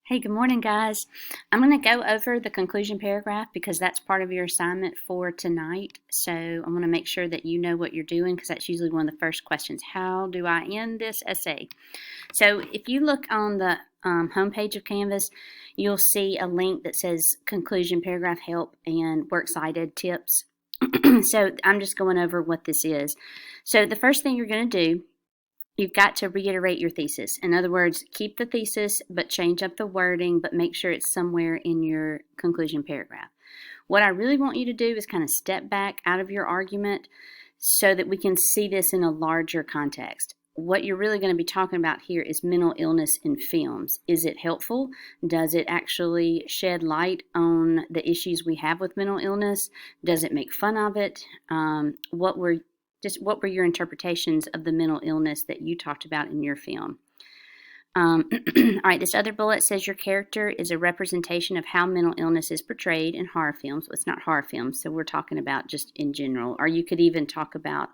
Hey, good morning, guys. I'm going to go over the conclusion paragraph because that's part of your assignment for tonight. So I'm going to make sure that you know what you're doing because that's usually one of the first questions. How do I end this essay? So if you look on the homepage of Canvas, you'll see a link that says conclusion paragraph help and works cited tips. So I'm just going over what this is. So the first thing you're going to do, you've got to reiterate your thesis. In other words, keep the thesis, but change up the wording, but make sure it's somewhere in your conclusion paragraph. What I really want you to do is kind of step back out of your argument so that we can see this in a larger context. What you're really going to be talking about here is mental illness in films. Is it helpful? Does it actually shed light on the issues we have with mental illness? Does it make fun of it? What were your interpretations of the mental illness that you talked about in your film? All right, this other bullet says your character is a representation of how mental illness is portrayed in horror films. Well, it's not horror films, so we're talking about just in general. Or you could even talk about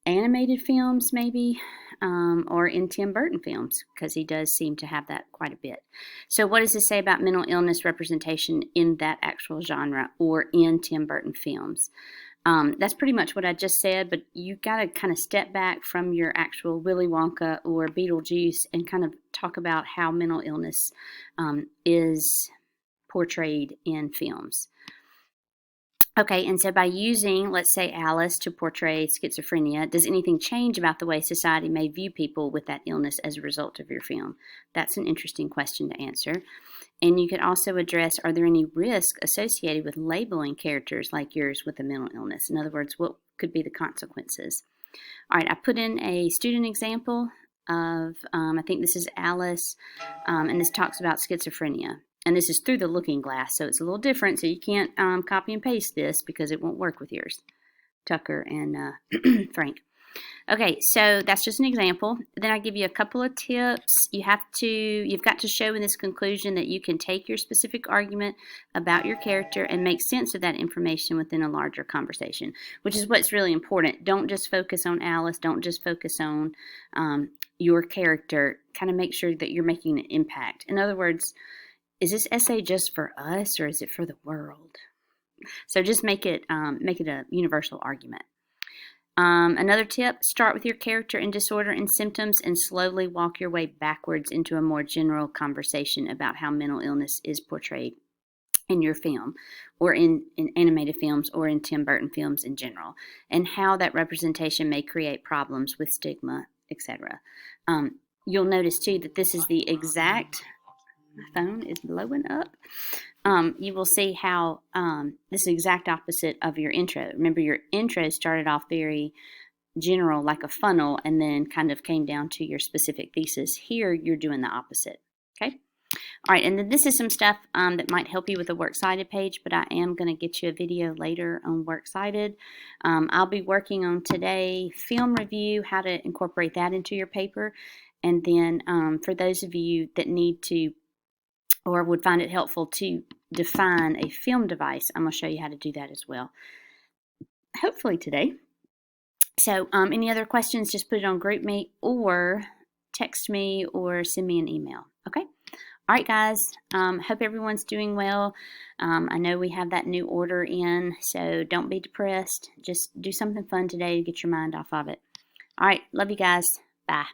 animated films, maybe, or in Tim Burton films, because he does seem to have that quite a bit. So what does this say about mental illness representation in that actual genre or in Tim Burton films? That's pretty much what I just said, but you got to kind of step back from your actual Willy Wonka or Beetlejuice and kind of talk about how mental illness is portrayed in films. Okay, and so by using, let's say, Alice to portray schizophrenia, does anything change about the way society may view people with that illness as a result of your film? That's an interesting question to answer. And you could also address, are there any risks associated with labeling characters like yours with a mental illness? In other words, what could be the consequences? All right, I put in a student example of, I think this is Alice, and this talks about schizophrenia. And this is through the looking glass, so it's a little different. So you can't copy and paste this because it won't work with yours, Tucker and Frank. Okay, so that's just an example. Then I give you a couple of tips. You've got to show in this conclusion that you can take your specific argument about your character and make sense of that information within a larger conversation, which is what's really important. Don't just focus on Alice. Don't just focus on your character. Kind of make sure that you're making an impact. In other words, is this essay just for us or is it for the world? So just make it a universal argument. Another tip, start with your character and disorder and symptoms and slowly walk your way backwards into a more general conversation about how mental illness is portrayed in your film or in animated films or in Tim Burton films in general, and how that representation may create problems with stigma, etc. You'll notice too that this is the exact, my phone is blowing up. You will see how this is the exact opposite of your intro. Remember, your intro started off very general, like a funnel, and then kind of came down to your specific thesis. Here, you're doing the opposite. Okay? All right, and then this is some stuff that might help you with the Works Cited page, but I am going to get you a video later on Works Cited. I'll be working on today film review, how to incorporate that into your paper. And then for those of you that need to or would find it helpful to define a film device, I'm going to show you how to do that as well, hopefully today. So any other questions, just put it on GroupMe or text me or send me an email, okay? All right, guys, hope everyone's doing well. I know we have that new order in, so don't be depressed. Just do something fun today to get your mind off of it. All right, love you guys. Bye.